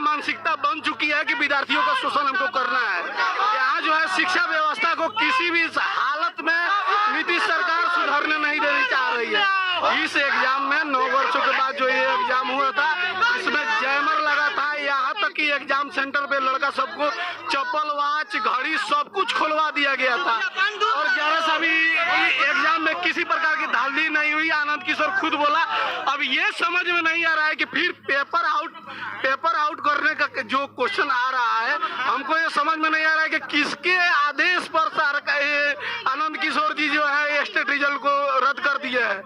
मानसिकता बन चुकी है कि विद्यार्थियों का शोषण हमको करना है। यहाँ जो है शिक्षा व्यवस्था को किसी भी हालत में नीतीश सरकार सुधारने नहीं देनी चाह रही है। इस एग्जाम में 9 वर्षों के बाद जो ये एग्जाम हुआ था इसमें जैमर लगा था, यहाँ तक कि एग्जाम सेंटर पे लड़का सबको चप्पल वॉच घड़ी सब कुछ खुलवा दिया गया था और जरा सा भी एग्जाम में किसी प्रकार की धांधली नहीं हुई। आनंद किशोर खुद बोला। अब ये समझ में नहीं आ रहा है कि फिर पेपर आउट करने का जो क्वेश्चन आ रहा है, हमको ये समझ में नहीं आ रहा है कि किसके आदेश पर आनंद किशोर जी जो है स्टेट रिजल्ट को रद्द कर दिए है,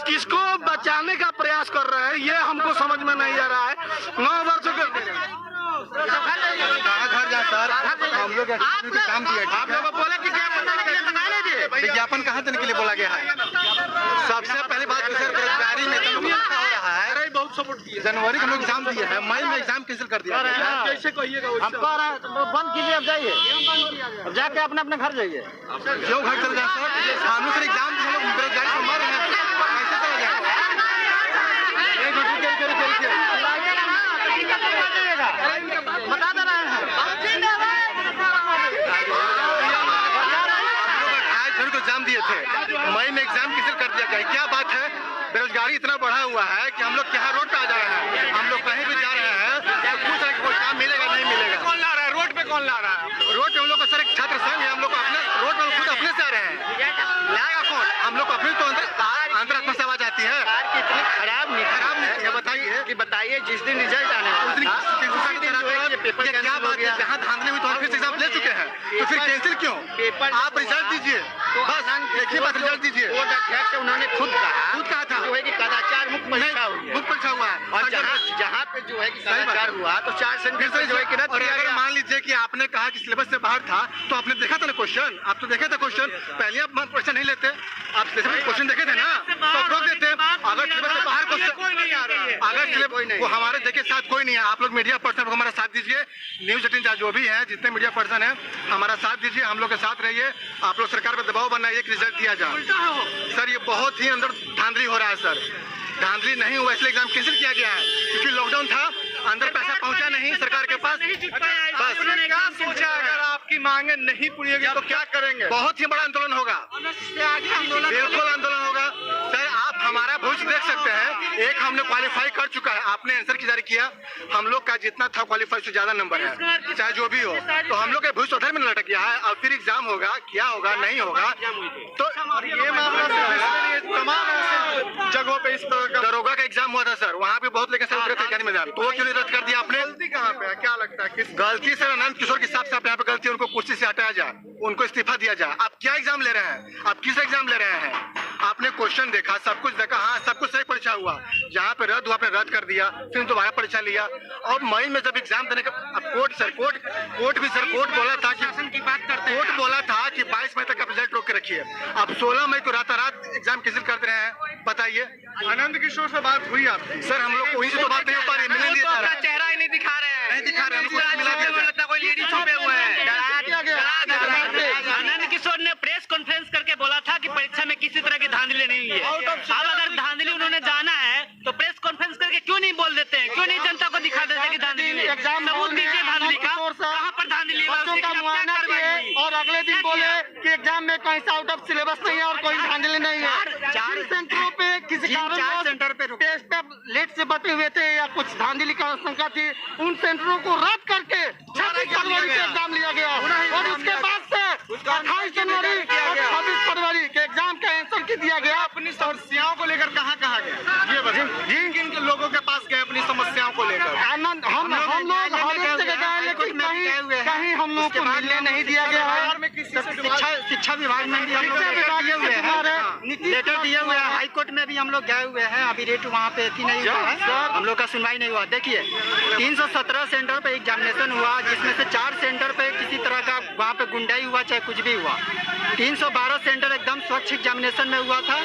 किसको बचाने का प्रयास कर रहे हैं ये हमको समझ में नहीं आ रहा है। 9 वर्षों के घर जा सर, हम लोग काम दिए, आप लोग बोले कि विज्ञापन कहाँ देने के लिए बोला गया है। सबसे पहली बात सर बेरोजगारी में हो रहा है, बहुत सपोर्ट किया। जनवरी को हम लोग एग्जाम दिए हैं, मई में एग्जाम कैंसिल कर दिया। कैसे कहिएगा बंद कीजिए, अब जाइए, अब जाके अपने अपने घर जाइए। क्यों घर चल जाए सर, हम लोग एग्जाम हम लोग बेरोजगारी से मर रहे हैं, कैसे चला जाएगा। बता दे रहे हैं को एग्जाम दिए थे, मई में एग्जाम कैंसिल कर दिया गया। क्या बात है, बेरोजगारी इतना बढ़ा हुआ है कि हम लोग यहाँ रोड पे आ जा रहे हैं, हम लोग कहीं भी जा रहे हैं तो पूछ रहे कोई काम मिलेगा नहीं मिलेगा। कौन ला रहा है रोड पे, कौन ला रहा है रोड पे? हम लोग का सर एक छात्र संघ है, हम लोग अपने रोड पे खुद अपने से आ रहे हैं, लाएगा कौन? हम लोग अपनी तो अंतरात्मा से आवाज आती है। कितनी खराब नहीं है बताइए कि बताइए जिस दिन रिजल्ट आने वाला क्या बात है, जहाँ धांधली हुई तो हम फिर एग्जाम ले चुके हैं, तो फिर कैंसिल क्यों? आप रिजल्ट दीजिए, बस एक ही बात रिजल्ट दीजिए। उन्होंने खुद कहा था जो है कि कदाचार मुक्त परीक्षा हुई है, मुक्त परीक्षा हुआ है और जहाँ पे जो है कि कदाचार हुआ तो 4 सेंटर से जो है कि रद्द किया गया। मान लीजिए कि आपने कहा कि सिलेबस से बाहर था तो आपने देखा था ना क्वेश्चन, आप तो देखे थे क्वेश्चन, पहले आप क्वेश्चन नहीं लेते, आप क्वेश्चन देखे थे ना तो आप रोक देते। अगर सिलेबस से बाहर क्वेश्चन अगर वो हमारे देखिए साथ कोई नहीं है, आप लोग मीडिया पर्सन को हमारा साथ दीजिए, न्यूज 18 जो भी है, जितने मीडिया पर्सन है हमारा साथ दीजिए, हम लोग के साथ रहिए। आप लोग सरकार पर दबाव बनाइए, एक रिजल्ट दिया जाए। सर ये बहुत ही अंदर धांधली हो रहा है सर, धांधली नहीं हुआ इसलिए एग्जाम कैंसिल किया गया है, क्योंकि लॉकडाउन था, अंदर पैसा पहुंचा नहीं सरकार के पास। बस क्या सोचा, अगर आपकी मांगे नहीं पूरी होगी तो क्या करेंगे? बहुत ही बड़ा आंदोलन होगा, बिल्कुल आंदोलन होगा। सर आप हमारा भविष्य देख सकते हैं, एक हमने क्वालिफाई कर चुका है, आपने आंसर की जारी किया, हम लोग का जितना था क्वालिफाई से ज्यादा नंबर है, चाहे जो भी हो, तो हम लोग के भविष्य उधर में लटक गया है। अब फिर एग्जाम होगा, क्या होगा नहीं होगा, तो ये मामला तमाम जगहों पे इस दरोगा का एग्जाम हुआ था सर, वहाँ पे बहुत लेकिन सर मैदान, तो वो क्यों नहीं रद्द कर दिया आपने? गलती कहाँ पे है, क्या लगता है किस गलती? सर अनंत किशोर के हिसाब से आप यहाँ पे गलती, उनको कुर्सी से हटाया जाए, उनको इस्तीफा दिया जाए। आप क्या एग्जाम ले रहे हैं, आप किस एग्जाम ले रहे हैं? आपने क्वेश्चन देखा, सब कुछ देखा, हाँ सब कुछ सही परीक्षा हुआ, जहाँ पे रद्द हुआ आपने रद्द कर दिया, फिर दोबारा परीक्षा लिया, और मई में जब एग्जाम देने का कोर्ट बोला था कि कोर्ट बोला था कि 22 मई तक आप रिजल्ट रोक के रखिए, अब 16 मई को रात एग्जाम कैंसिल कर रहे हैं, बताइए। आनंद किशोर से बात हुई आपकी? सर हम लोग वहीं से तो बात नहीं हो पा रही, मिलने नहीं जा रहा, चेहरा ही नहीं दिखा रहे हैं, नहीं दिखा रहे हैं, कोई लेडी छुपे हुए हैं। आनंद किशोर ने प्रेस कॉन्फ्रेंस करके बोला था कि परीक्षा में किसी तरह की धांधली नहीं हुई है। अब अगर धांधली उन्होंने जाना है तो प्रेस कॉन्फ्रेंस करके क्यों नहीं बोल देते हैं, क्यों नहीं जनता को दिखा देते कि धांधली नहीं? सबूत दीजिए धांधली का, कहाँ पर धांधली और अगले दिन बोले कि एग्जाम में कहीं से आउट ऑफ सिलेबस नहीं है और कोई धांधली नहीं है। 4 सेंटरों पे किसी कारण सेंटर पे टेस्ट लेट से बचे हुए थे या कुछ धांधली का आशंका थी, उन सेंटरों को रद्द करके 26 फरवरी से एग्जाम लिया गया, और उसके बाद से 28 जनवरी और 26 फरवरी के एग्जाम का आंसर की दिया गया। अपनी समस्याओं को लेकर कहाँ गए ये बताइए, किन लोगों के पास गए अपनी समस्याओं को लेकर? आनंद हम लोग हर एक जगह गए, लेकिन कहीं हम लोग को मिलने नहीं दिया गया है। शिक्षा विभाग में भी हम लोग लेटर दिए हुए हैं, हाई कोर्ट में भी हम लोग गए हुए हैं, अभी रेट वहाँ पे थी नहीं हुआ है, हम लोग का सुनवाई नहीं हुआ। देखिए 317 सेंटर पे एग्जामिनेशन हुआ, जिसमें से 4 सेंटर पे किसी तरह का वहाँ पे गुंडाई हुआ, चाहे कुछ भी हुआ। 312 सेंटर एकदम स्वच्छ एग्जामिनेशन में हुआ था,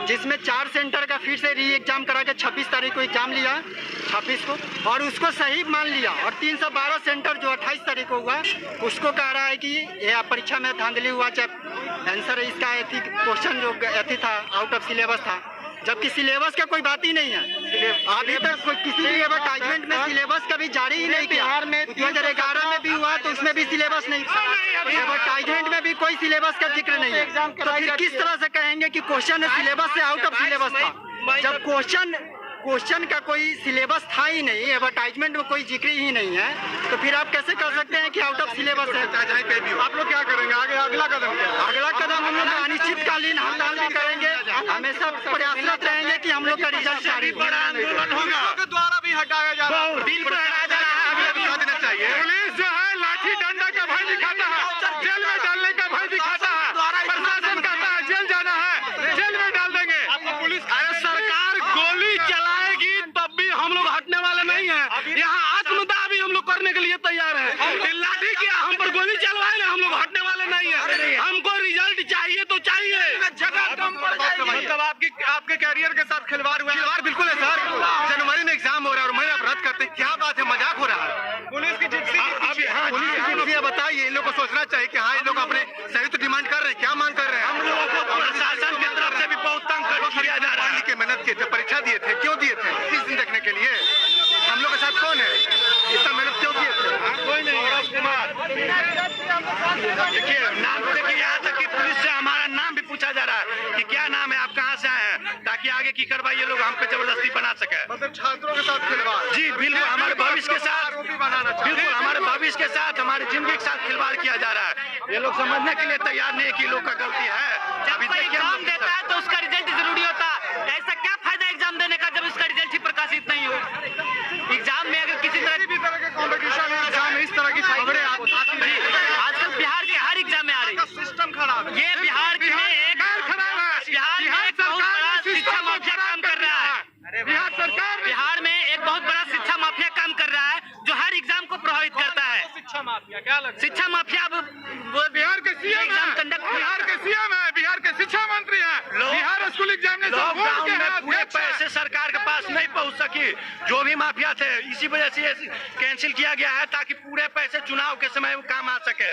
जिसमें 4 सेंटर का फिर से री एग्जाम करा के 26 तारीख को एग्जाम लिया, 26 को, और उसको सही मान लिया। और 312 सेंटर जो 28 तारीख को हुआ, उसको कह रहा है कि यह परीक्षा में धांधली हुआ, चाहे आंसर इसका क्वेश्चन जो एथी था आउट ऑफ सिलेबस था, जबकि सिलेबस का कोई बात ही नहीं है। अभी तक कोई किसी भी एडवर्टाइजमेंट में सिलेबस कभी जारी ही नहीं किया। बिहार में 2011 में भी हुआ तो उसमें भी सिलेबस नहीं था, एडवर्टाइजमेंट में भी कोई सिलेबस का जिक्र नहीं है। तो फिर किस तरह से कहेंगे कि क्वेश्चन सिलेबस से आउट ऑफ सिलेबस था, जब क्वेश्चन का कोई सिलेबस था ही नहीं, एडवर्टाइजमेंट में कोई जिक्र ही नहीं है, तो फिर आप कैसे कर सकते हैं कि आउट ऑफ सिलेबस है? आप लोग क्या करेंगे आगे? अगला कदम हम लोग अनिश्चितकालीन हड़ताल भी करेंगे, हमेशा प्रयासरत रहेंगे कि हम लोग का रिजल्ट जारी हो। आंदोलन होगा, द्वारा भी हटाया जा रहा है, बिल्कुल हटाया जा रहा है। अभी देना चाहिए। पुलिस जो है लाठी डंडा का भय दिखाता है, जेल में डालने का भय दिखाता है, प्रशासन कहता है जेल जाना है, जेल में डाल देंगे। अरे सरकार गोली चलाएगी तब भी हम लोग हटने वाले नहीं है। यहाँ आत्मदाह भी हम लोग करने के लिए तैयार है। लाठी किया हम पर गोली चलवाए ना, हम लोग हटने वाले नहीं है। हमको रिजल्ट चाहिए तो चाहिए। मतलब आपके कैरियर के साथ खिलवाड़ हुआ? खिलवाड़ बिल्कुल है सर, जनवरी में एग्जाम हो रहा है और मई आप रद्द करते हैं, क्या बात है, मजाक हो रहा है। पुलिस की जिप्सी बताइए, इन लोग को सोचना चाहिए कि हाँ इन लोग अपने सही तो डिमांड कर रहे हैं, क्या मांग कर रहे हैं? हम लोगों को प्रशासन की तरफ से भी बहुत तंग किया जा रहा है। के मेहनत किए थे, परीक्षा दिए थे, क्यों दिए थे? किस दिन देखने के लिए? हम लोग के साथ कौन है? इतना मेहनत क्यों किए थे? कोई नहीं है। देखिए नाम को देखिए, यहाँ तक कि पुलिस से हमारा नाम भी पूछा जा रहा है कि क्या नाम है, आप कहाँ से आए हैं, ताकि आगे की कार्रवाई ये लोग हम पे जबरदस्ती बना सके। मतलब छात्रों के साथ खिलवाड़? जी बिल्कुल, हमारे भविष्य के साथ, बिल्कुल हमारे भविष्य के साथ, हमारी जिंदगी के साथ खिलवाड़ किया जा रहा है। ये लोग समझने के लिए तैयार नहीं है कि लोग का गलती है। जब कोई एग्जाम देता है तो उसका रिजल्ट जरूरी होता है, ऐसा क्या फायदा एग्जाम देने का जब उसका रिजल्ट ही प्रकाशित नहीं हो? एग्जाम में अगर किसी तरह के कंपटीशन है, एग्जाम में इस तरह की खबरें आजकल बिहार के हर एग्जाम में आ रही है। सिस्टम खराब है। ये बिहार में एक बहुत बड़ा शिक्षा माफिया काम कर रहा है। बिहार सरकार बिहार में एक बहुत बड़ा शिक्षा माफिया काम कर रहा है, जो हर एग्जाम को प्रभावित करता है। शिक्षा माफिया क्या लगता है? शिक्षा माफिया अब बिहार के सीएम एग्जाम है, कंडक्ट बिहार के सीएम है, बिहार के शिक्षा मंत्री है, बिहार स्कूल एग्जामिनेशन लॉकडाउन में पूरे पैसे सरकार के पास नहीं पहुंच सकी, जो भी माफिया थे, इसी वजह से ये कैंसिल किया गया है ताकि पूरे पैसे चुनाव के समय में काम आ सके।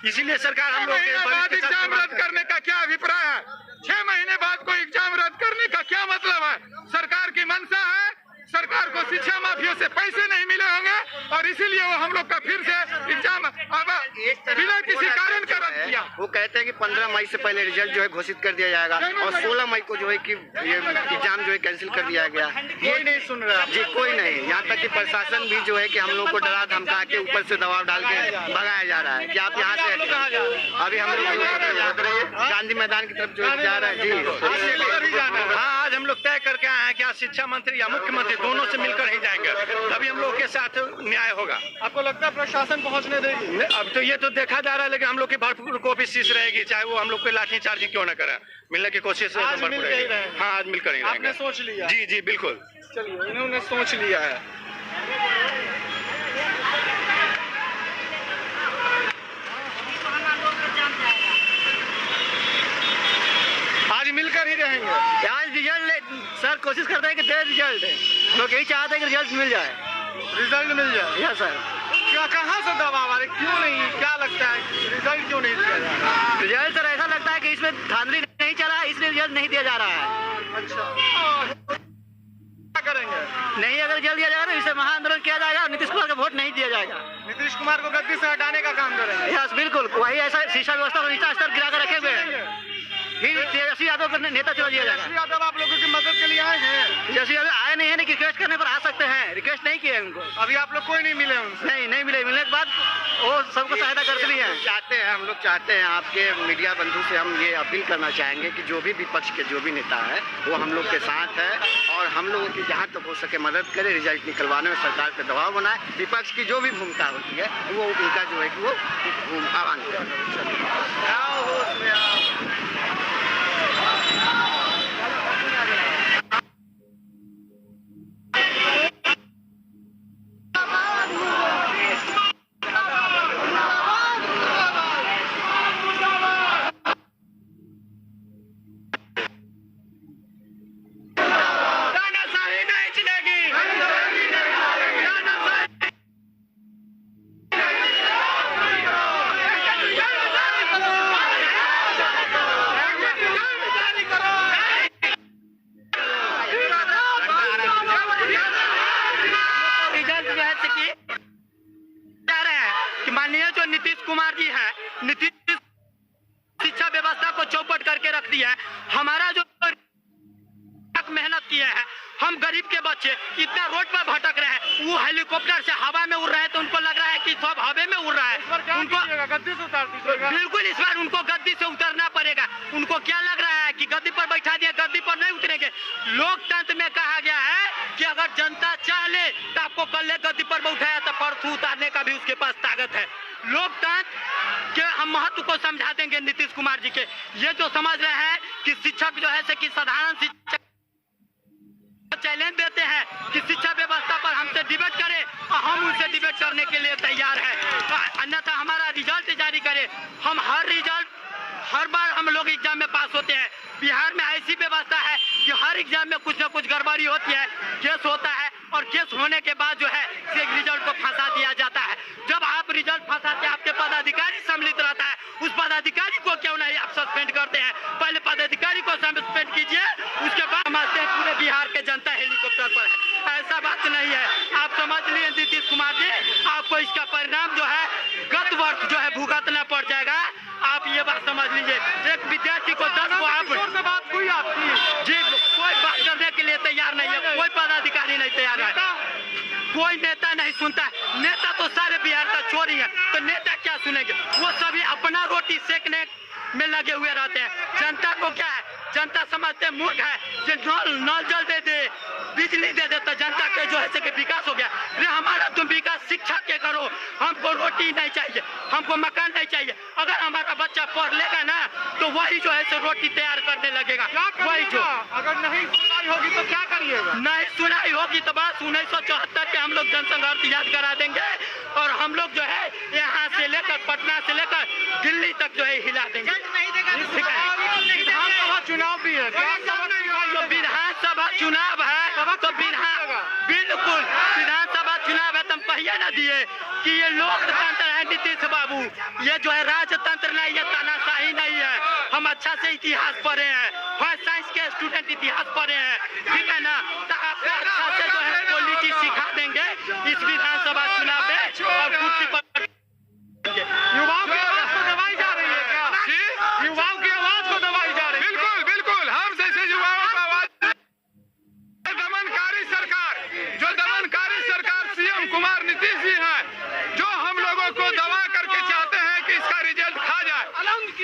इसीलिए सरकार हम लोग एग्जाम रद्द करने का क्या अभिप्राय है? 6 महीने बाद कोई एग्जाम रद्द करने का क्या मतलब है? सरकार की मंशा है, सरकार को शिक्षा माफिया से पैसे नहीं मिले होंगे और इसीलिए वो हम लोग का फिर से एग्जाम अब बिना किसी कारण का रद्द किया। वो कहते हैं कि 15 मई से पहले रिजल्ट जो है घोषित कर दिया जाएगा और 16 मई को जो है कि ये एग्जाम जो है कैंसिल कर दिया गया। कोई नहीं सुन रहा जी, कोई नहीं। यहाँ तक कि प्रशासन भी जो है कि हम लोग को डरा धमका के ऊपर से दबाव डाल के भगाया जा रहा है कि आप यहाँ से अभी हम लोग गांधी मैदान की तरफ जो जा रहे हैं। जी हाँ, आज हम लोग तय करके आए हैं कि आज शिक्षा मंत्री या मुख्यमंत्री दोनों से मिलकर ही जाएंगे, तभी हम लोग के साथ न्याय होगा। आपको लगता है प्रशासन पहुंचने देगी? अब तो ये तो देखा जा रहा है, लेकिन हम लोग की भरपूर कोशिश रहेगी, चाहे वो हम लोग को लाठी चार्जिंग क्यों न करे, मिलने की कोशिश आज मिल भरपूर ही रहेगी। रहेंगे। हाँ, आज मिलकर ही आपने रहेंगे। सोच लिया? जी जी बिल्कुल। चलिए, इन्होंने सोच लिया है। आज मिलकर ही रहेंगे। आज रिजल्ट सर कोशिश करते हैं कि दे रिजल्ट, लोग यही चाहते हैं कि रिजल्ट मिल जाए। रिजल्ट मिल जाए। Yes sir. क्या कहाँ से दबाव आ रहे, क्यों नहीं, क्या लगता है रिजल्ट क्यों नहीं दिया जा रहा? रिजल्ट सर ऐसा लगता है कि इसमें धांधली नहीं चला, इसलिए रिजल्ट नहीं दिया जा रहा है। अच्छा, क्या करेंगे? नहीं, अगर रिजल्ट दिया जाएगा तो इसे महाआंदोलन किया जाएगा और नीतीश कुमार का वोट नहीं दिया जाएगा। नीतीश कुमार को गद्दी से हटाने का काम करेंगे। यस बिल्कुल, वही ऐसा शिक्षा व्यवस्था को नीचा स्तर गिरा कर रखे हुए हैं। फिर तेजस्वी यादव को नेता चुना दिया जाएगा। तेजस्वी यादव आप लोगों की मदद के लिए आए हैं? तेजस्वी यादव आए नहीं है, नहीं रिक्वेस्ट करने पर आ सकते हैं, रिक्वेस्ट नहीं किए उनको। अभी आप लोग कोई नहीं मिले उनसे? नहीं मिले, मिलने के बाद वो सबको सहायता करते भी हैं। चाहते हैं, हम लोग चाहते हैं, आपके मीडिया बंधु से हम ये अपील करना चाहेंगे कि जो भी विपक्ष के जो भी नेता है वो हम लोग के साथ है और हम लोगों की जहाँ तक हो सके मदद करे, रिजल्ट निकलवाने में सरकार पे दबाव बनाए। विपक्ष की जो भी भूमिका होती है वो उनका जो है कि वो आह्वान नीतीश कुमार जी है, नीतीश शिक्षा व्यवस्था को चौपट करके रख दिया है। हमारा जो मेहनत किया है, हम गरीब के बच्चे इतना रोड पर भटक रहे हैं, वो हेलीकॉप्टर से हवा में उड़ रहे हैं तो उनको लग रहा है कि सब हवा में उड़ रहा है। उनको गद्दी से उतार दीजिएगा। बिल्कुल, इस बार उनको गद्दी से उतरना पड़ेगा। उनको क्या लग रहा है कि गद्दी पर बैठा दिया, गद्दी पर नहीं उतरेंगे। लोकतंत्र में कहा गया है कि अगर जनता चाह ले तो आपको कल गद्दी पर बैठाया तो परसों उतारने का भी उसके पास ताकत है। लोकतंत्र के हम महत्व को समझा देंगे नीतीश कुमार जी के। ये जो समझ रहे हैं कि शिक्षक जो है कि साधारण शिक्षक चैलेंज देते हैं कि शिक्षा व्यवस्था पर हमसे डिबेट करें और हम उनसे डिबेट करने के लिए तैयार हैं। अन्यथा हमारा रिजल्ट जारी करें। हम हर बार हम लोग एग्जाम में पास होते हैं। बिहार में ऐसी व्यवस्था है कि हर एग्जाम में कुछ न कुछ गड़बड़ी होती है, केस होता है और केस होने के बाद जो है रिजल्ट को फंसा दिया जाता है। जब आप रिजल्ट फंसाते हैं, आपके पदाधिकारी सम्मिलित रहता है, उस पदाधिकारी को क्यों नहीं आप सस्पेंड करते हैं? पहले पदाधिकारी को सस्पेंड कीजिए, उसके बाद समझते हैं पूरे बिहार के जनता हेलीकॉप्टर पर है। ऐसा बात नहीं है। आप समझ लिए नीतीश कुमार जी, आपको इसका परिणाम जो है गत वर्ष जो है भुगतना पड़ जाएगा। आप ये बात समझ लीजिए। एक विद्यार्थी को 10 को आप से बात हुई आपकी? जी, कोई बात करने के लिए तैयार नहीं है, कोई पदाधिकारी नहीं तैयार है, कोई नेता नहीं सुनता है। नेता तो सारे बिहार का चोरी है, तो नेता क्या सुनेंगे? वो सभी अपना रोटी सेकने में लगे हुए रहते हैं। जनता को क्या है, जनता समझते मूर्ख है कि नल जल दे दे, बिजली दे दे तो जनता के जो है कि विकास हो गया। अरे हमारा तुम विकास शिक्षा के करो, हमको रोटी नहीं चाहिए, हमको मकान नहीं चाहिए। अगर हमारा बच्चा पढ़ लेगा ना तो वही जो है रोटी तैयार करने लगेगा। वही जो अगर नहीं सुनाई होगी तो क्या करिएगा? नहीं सुनाई होगी तो बस 1974 के हम लोग जनसंघर्ष याद करा देंगे और हम लोग जो है यहाँ से लेकर पटना से लेकर दिल्ली तक जो है हिला देंगे। विधानसभा चुनाव भी है, तो विधानसभा चुनाव है तो बिल्कुल विधानसभा चुनाव है। तुम पहिए न दिए कि ये लोकतंत्र है नीतीश बाबू, ये जो है राजतंत्र नहीं है, तानाशाही नहीं है। हम अच्छा से इतिहास पढ़े हैं, साइंस के स्टूडेंट इतिहास पढ़े हैं, ठीक है ना? तो आपको अच्छा से जो है पॉलिटिक्स सिखा देंगे इस विधानसभा चुनाव में और कुर्सी पर। युवाओं की आवाज को दबाई जा रही है क्या? युवाओं की आवाज को दबाई जा रही है। बिल्कुल बिल्कुल, हम जैसे युवाओं का आवाज। दमनकारी सरकार सीएम कुमार नीतीश जी हैं, जो हम लोगों को दबा करके चाहते हैं कि इसका रिजल्ट खा जाए।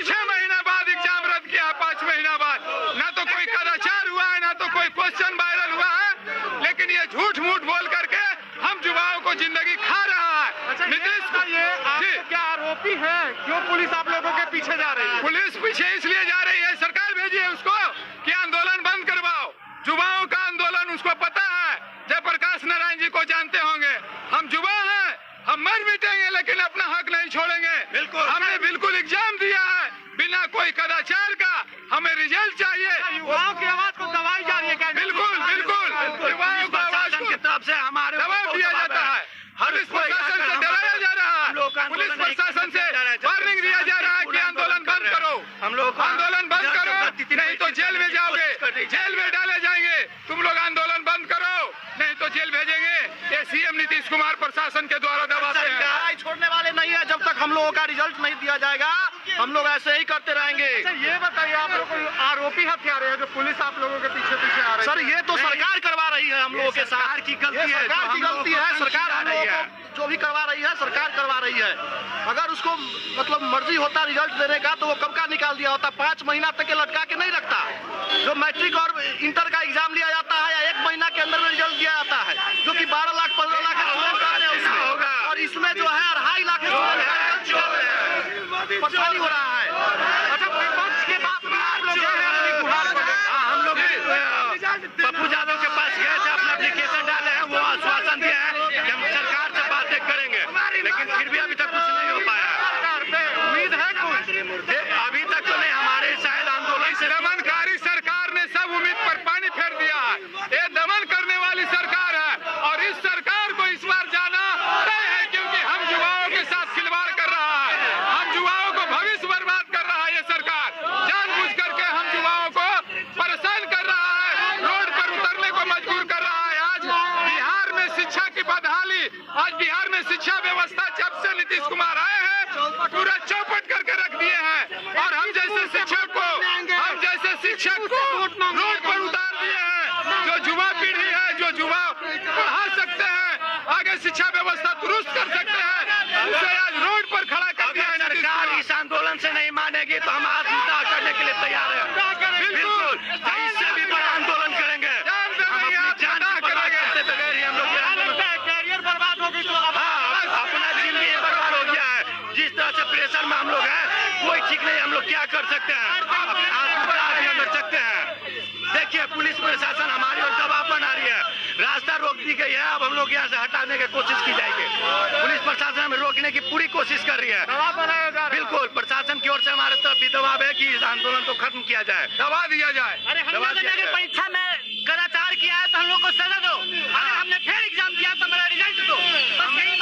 6 महीना बाद एग्जाम रद्द किया, 5 महीना बाद ना तो कोई कदाचार हुआ है, ना तो कोई क्वेश्चन वायरल हुआ है, लेकिन ये झूठ मूठ बोल करके हम युवाओं को जिंदगी खा रहा है। नीतीश को ये आप क्या आरोपी है? क्यों पुलिस आप लोगों के पीछे जा रही है? पुलिस पीछे इसलिए जा रही है, सरकार भेजी है उसको कि आंदोलन बंद करवाओ। युवाओं का आंदोलन उसको पता है, जयप्रकाश नारायण जी को जानते होंगे। हम युवा हैं, हम मर मिटेंगे लेकिन अपना हक नहीं छोड़ेंगे। बिल्कुल, हमने बिल्कुल एग्जाम दिया है बिना कोई कदाचार का, हमें रिजल्ट चाहिए। युवाओं की आवाज को दबाई जा रही है क्या? बिल्कुल बिल्कुल, युवाओं को आवाज की तरफ से हमारे दबाव दिया जाता है, पुलिस प्रशासन से डराया जा रहा है, पुलिस प्रशासन से वार्निंग दिया जा रहा है कि आंदोलन बंद करो, हम लोग आंदोलन बंद करो, नहीं तो जेल में जाओगे, जेल में डाले जाएंगे। तुम लोग आंदोलन बंद करो, नहीं तो जेल भेजेंगे। ये सीएम नीतीश कुमार प्रशासन के द्वारा दबाते हैं। लड़ाई छोड़ने वाले नहीं है, जब तक हम लोगों का रिजल्ट नहीं दिया जाएगा हम लोग ऐसे ही करते रहेंगे। अच्छा ये बताइए, आप लोग को आरोपी हत्यारे हैं जो पुलिस आप लोगों के पीछे पीछे आ रही है? सर ये तो सरकार करवा रही है हम लोगों के साथ, सरकार की गलती है, सरकार की गलती है। सरकार हम लोगों को जो भी करवा रही है सरकार करवा रही है। अगर उसको मतलब मर्जी होता रिजल्ट देने का तो वो कब का निकाल दिया होता। 5 महीना तक के लटका के नहीं रखता। जो मैट्रिक और इंटर का एग्जाम लिया जाता है या 1 महीना के अंदर में रिजल्ट दिया जाता है, जो कि 12 लाख 15 लाख स्टूडेंट आते हैं उसमें, और इसमें जो है 2.5 लाख परेशानी हो रहा है। अच्छा, विपक्ष के बात में आप लोग हम लोग पप्पू यादव के पास गए थे, अपना एप्लीकेशन डाले हैं, वो आश्वासन दिया है कि हम सरकार से बातें करेंगे, लेकिन फिर भी अभी तक कुछ नहीं हो पाया। उम्मीद है कुछ? अभी तक तो नहीं, हमारे शायद आंदोलन से दमनकारी सरकार ने सब उम्मीद पर पानी फेर दिया है। ये दमन करने वाली सरकार है और इस सरकार को इस बार जाना तय है, क्योंकि हम युवाओं के साथ खिलवाड़ कर रहा है, हम युवाओं को भविष्य बर्बाद कर रहा है। ये सरकार जानबूझ करके हम युवाओं को परेशान कर रहा है, रोड पर उतरने को मजबूर कर रहा है। आज बिहार में शिक्षा की बदहाली, आज बिहार में शिक्षा व्यवस्था जब से नीतीश कुमार आए हैं पूरा चौपट करके रख दिए हैं, और हम जैसे शिक्षक को रोड पर उतार दिए हैं। जो युवा पीढ़ी है, जो युवा पढ़ा सकते हैं, आगे शिक्षा व्यवस्था दुरुस्त कर सकते हैं, उसे आज रोड पर खड़ा कर दिया है। सरकार इस आंदोलन से नहीं मानेगी तो हम आत्महत्या करने के लिए तैयार हैं। बिल्कुल, इससे भी बड़ा आंदोलन करेंगे, कैरियर बर्बाद होगी तो अपना जिंदगी बर्बाद हो गया है। जिस तरह से प्रेशर में हम लोग हैं, कोई ठीक नहीं, हम लोग क्या कर सकते हैं, आत्महत्या कर सकते हैं। देखिए पुलिस प्रशासन हमारी ओर दबाव बना रही है, रास्ता रोक दी गई है, अब हम लोग यहाँ से हटाने की कोशिश की जाएगी। पुलिस प्रशासन हमें रोकने की पूरी कोशिश कर रही है। दबाव बनाया जा रहा है। बिल्कुल, प्रशासन की ओर से हमारे तरफ भी दबाव है कि इस आंदोलन को खत्म किया जाए, दबा दिया जाए। अरे हमने तो परीक्षा में कदाचार किया है तो हम लोग को सजा दो, अगर हमने फिर एग्जाम दिया तो हमारा रिजल्ट दो, बस यही